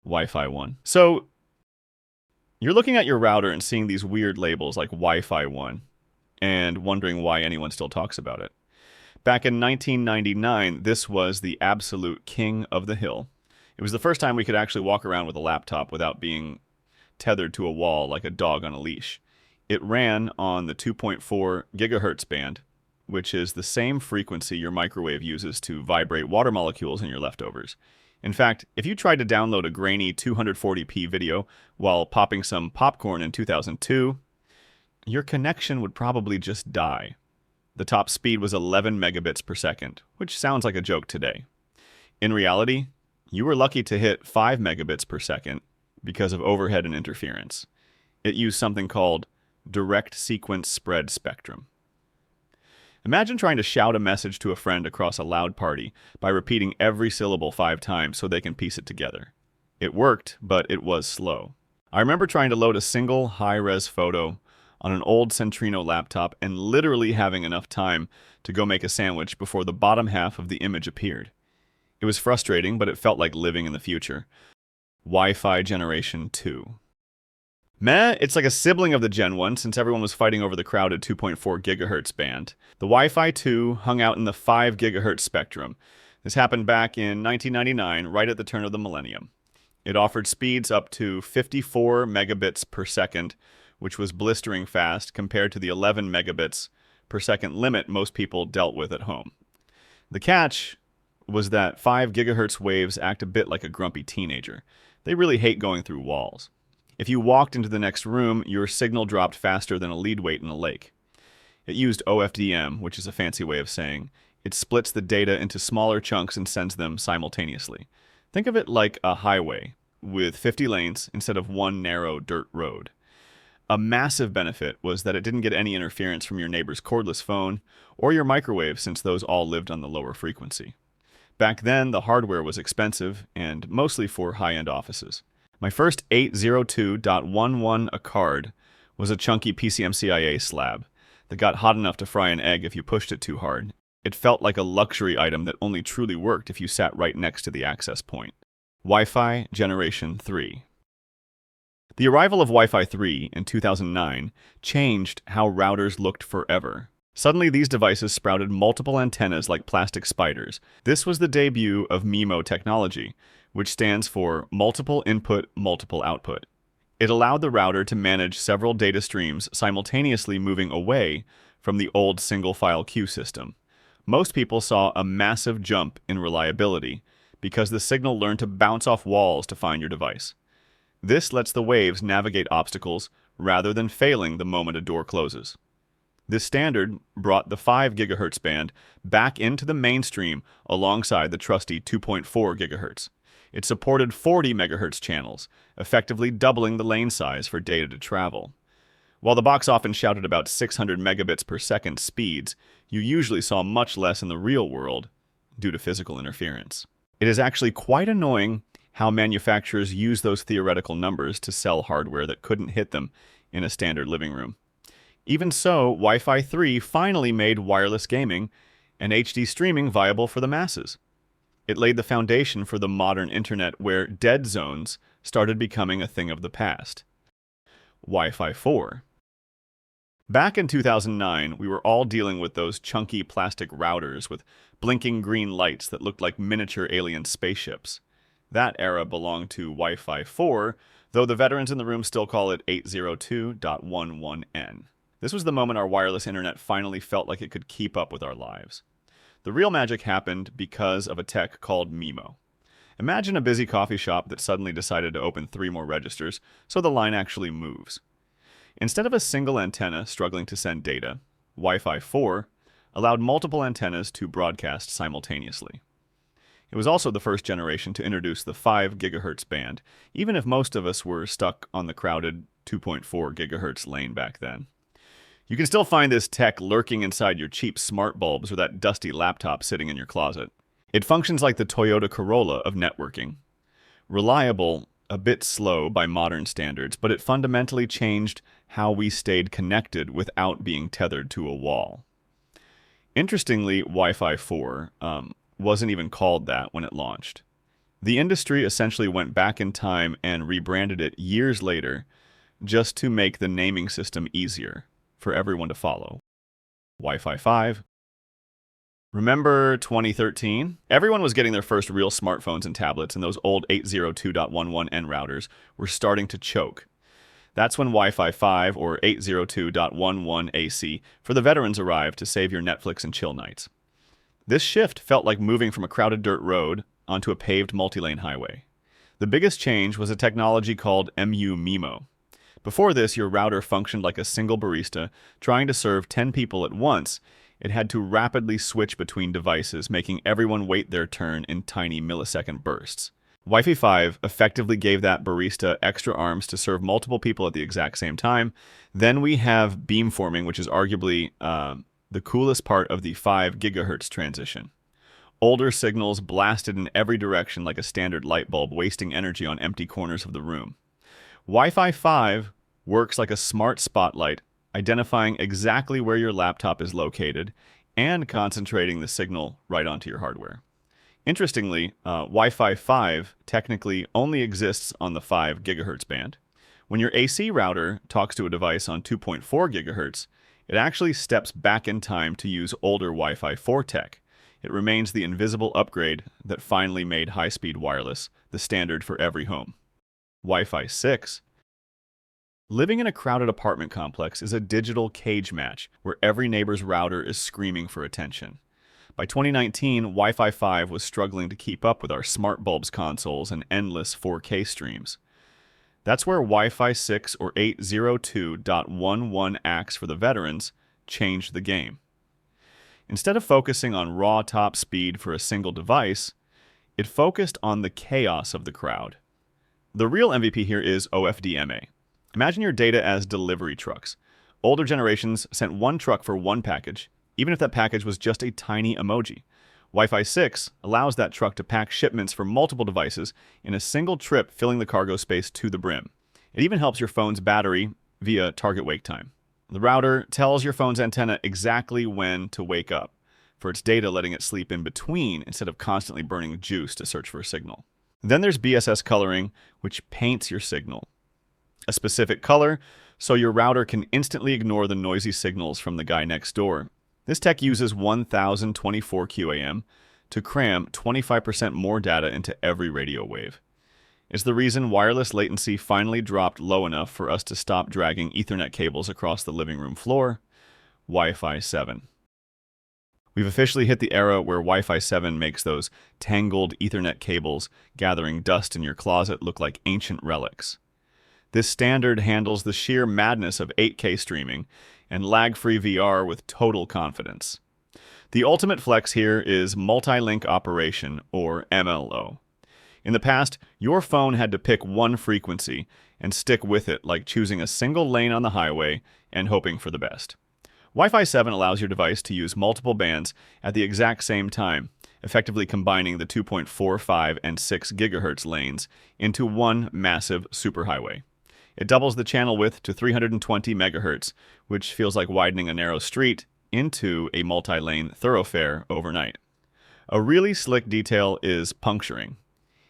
Wi-Fi 1. So you're looking at your router and seeing these weird labels like Wi-Fi 1 and wondering why anyone still talks about it. Back in 1999, this was the absolute king of the hill. It was the first time we could actually walk around with a laptop without being tethered to a wall like a dog on a leash. It ran on the 2.4 gigahertz band, which is the same frequency your microwave uses to vibrate water molecules in your leftovers. In fact, if you tried to download a grainy 240p video while popping some popcorn in 2002, your connection would probably just die. The top speed was 11 megabits per second, which sounds like a joke today. In reality, you were lucky to hit 5 megabits per second because of overhead and interference. It used something called direct sequence spread spectrum. Imagine trying to shout a message to a friend across a loud party by repeating every syllable 5 times so they can piece it together. It worked, but it was slow. I remember trying to load a single high-res photo on an old Centrino laptop and literally having enough time to go make a sandwich before the bottom half of the image appeared. It was frustrating, but it felt like living in the future. Wi-Fi Generation 2. Meh, it's like a sibling of the Gen 1 since everyone was fighting over the crowded 2.4 gigahertz band. The Wi-Fi 2 hung out in the 5 gigahertz spectrum. This happened back in 1999, right at the turn of the millennium. It offered speeds up to 54 megabits per second, which was blistering fast compared to the 11 megabits per second limit most people dealt with at home. The catch was that 5 gigahertz waves act a bit like a grumpy teenager. They really hate going through walls. If you walked into the next room, your signal dropped faster than a lead weight in a lake. It used OFDM, which is a fancy way of saying it splits the data into smaller chunks and sends them simultaneously. Think of it like a highway with 50 lanes instead of one narrow dirt road. A massive benefit was that it didn't get any interference from your neighbor's cordless phone or your microwave, since those all lived on the lower frequency. Back then, the hardware was expensive and mostly for high-end offices. My first 802.11 a card was a chunky PCMCIA slab that got hot enough to fry an egg if you pushed it too hard. It felt like a luxury item that only truly worked if you sat right next to the access point. Wi-Fi Generation 3. The arrival of Wi-Fi 3 in 2009 changed how routers looked forever. Suddenly, these devices sprouted multiple antennas like plastic spiders. This was the debut of MU-MIMO technology, which stands for Multiple Input, Multiple Output. It allowed the router to manage several data streams simultaneously, moving away from the old single-file queue system. Most people saw a massive jump in reliability because the signal learned to bounce off walls to find your device. This lets the waves navigate obstacles rather than failing the moment a door closes. This standard brought the 5 gigahertz band back into the mainstream alongside the trusty 2.4 gigahertz. It supported 40 megahertz channels, effectively doubling the lane size for data to travel. While the box often shouted about 600 megabits per second speeds, you usually saw much less in the real world due to physical interference. It is actually quite annoying how manufacturers use those theoretical numbers to sell hardware that couldn't hit them in a standard living room. Even so, Wi-Fi 3 finally made wireless gaming and HD streaming viable for the masses. It laid the foundation for the modern internet where dead zones started becoming a thing of the past. Wi-Fi 4. Back in 2009, we were all dealing with those chunky plastic routers with blinking green lights that looked like miniature alien spaceships. That era belonged to Wi-Fi 4, though the veterans in the room still call it 802.11n. This was the moment our wireless internet finally felt like it could keep up with our lives. The real magic happened because of a tech called MIMO. Imagine a busy coffee shop that suddenly decided to open 3 more registers so the line actually moves. Instead of a single antenna struggling to send data, Wi-Fi 4 allowed multiple antennas to broadcast simultaneously. It was also the first generation to introduce the 5 gigahertz band, even if most of us were stuck on the crowded 2.4 gigahertz lane back then. You can still find this tech lurking inside your cheap smart bulbs or that dusty laptop sitting in your closet. It functions like the Toyota Corolla of networking. Reliable, a bit slow by modern standards, but it fundamentally changed how we stayed connected without being tethered to a wall. Interestingly, Wi-Fi 4 wasn't even called that when it launched. The industry essentially went back in time and rebranded it years later just to make the naming system easier for everyone to follow. Wi-Fi 5. Remember 2013? Everyone was getting their first real smartphones and tablets, and those old 802.11n routers were starting to choke. That's when Wi-Fi 5 or 802.11ac for the veterans arrived to save your Netflix and chill nights. This shift felt like moving from a crowded dirt road onto a paved multi-lane highway. The biggest change was a technology called MU-MIMO. Before this, your router functioned like a single barista trying to serve 10 people at once. It had to rapidly switch between devices, making everyone wait their turn in tiny millisecond bursts. Wi-Fi 5 effectively gave that barista extra arms to serve multiple people at the exact same time. Then we have beamforming, which is arguably the coolest part of the 5 gigahertz transition. Older signals blasted in every direction like a standard light bulb, wasting energy on empty corners of the room. Wi-Fi 5 works like a smart spotlight, identifying exactly where your laptop is located and concentrating the signal right onto your hardware. Interestingly, Wi-Fi 5 technically only exists on the 5 gigahertz band. When your AC router talks to a device on 2.4 gigahertz, it actually steps back in time to use older Wi-Fi 4 tech. It remains the invisible upgrade that finally made high-speed wireless the standard for every home. Wi-Fi 6. Living in a crowded apartment complex is a digital cage match where every neighbor's router is screaming for attention. By 2019, Wi-Fi 5 was struggling to keep up with our smart bulbs consoles and endless 4K streams. That's where Wi-Fi 6 or 802.11ax for the veterans changed the game. Instead of focusing on raw top speed for a single device, it focused on the chaos of the crowd. The real MVP here is OFDMA. Imagine your data as delivery trucks. Older generations sent one truck for one package, even if that package was just a tiny emoji. Wi-Fi 6 allows that truck to pack shipments for multiple devices in a single trip, filling the cargo space to the brim. It even helps your phone's battery via target wake time. The router tells your phone's antenna exactly when to wake up, for its data letting it sleep in between instead of constantly burning juice to search for a signal. Then there's BSS coloring, which paints your signal a specific color so your router can instantly ignore the noisy signals from the guy next door. This tech uses 1024 QAM to cram 25% more data into every radio wave. It's the reason wireless latency finally dropped low enough for us to stop dragging Ethernet cables across the living room floor. Wi-Fi 7. We've officially hit the era where Wi-Fi 7 makes those tangled Ethernet cables gathering dust in your closet look like ancient relics. This standard handles the sheer madness of 8K streaming and lag-free VR with total confidence. The ultimate flex here is multi-link operation, or MLO. In the past, your phone had to pick one frequency and stick with it, like choosing a single lane on the highway and hoping for the best. Wi-Fi 7 allows your device to use multiple bands at the exact same time, effectively combining the 2.45 and 6 gigahertz lanes into one massive superhighway. It doubles the channel width to 320 megahertz, which feels like widening a narrow street into a multi-lane thoroughfare overnight. A really slick detail is puncturing.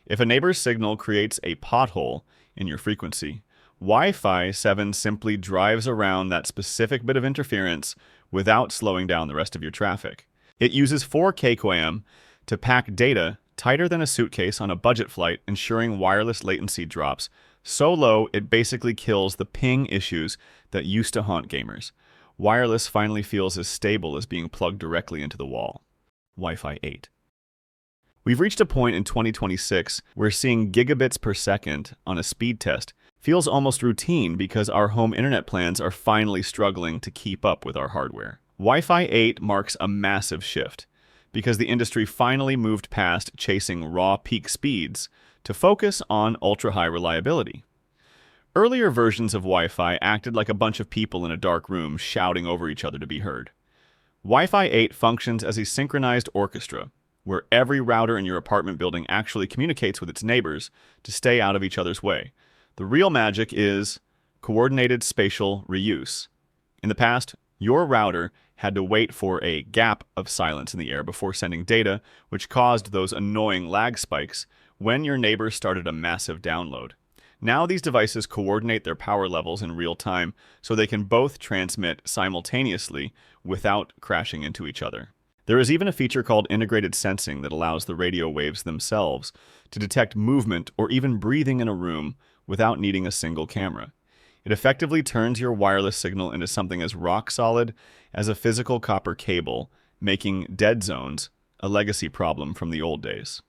If a neighbor's signal creates a pothole in your frequency, Wi-Fi 7 simply drives around that specific bit of interference without slowing down the rest of your traffic. It uses 4K QAM to pack data tighter than a suitcase on a budget flight, ensuring wireless latency drops so low it basically kills the ping issues that used to haunt gamers. Wireless finally feels as stable as being plugged directly into the wall. Wi-Fi 8. We've reached a point in 2026 where seeing gigabits per second on a speed test feels almost routine because our home internet plans are finally struggling to keep up with our hardware. Wi-Fi 8 marks a massive shift because the industry finally moved past chasing raw peak speeds to focus on ultra-high reliability. Earlier versions of Wi-Fi acted like a bunch of people in a dark room shouting over each other to be heard. Wi-Fi 8 functions as a synchronized orchestra, where every router in your apartment building actually communicates with its neighbors to stay out of each other's way. The real magic is coordinated spatial reuse. In the past, your router had to wait for a gap of silence in the air before sending data, which caused those annoying lag spikes. when your neighbor started a massive download. Now these devices coordinate their power levels in real time so they can both transmit simultaneously without crashing into each other. There is even a feature called integrated sensing that allows the radio waves themselves to detect movement or even breathing in a room without needing a single camera. It effectively turns your wireless signal into something as rock solid as a physical copper cable, making dead zones a legacy problem from the old days.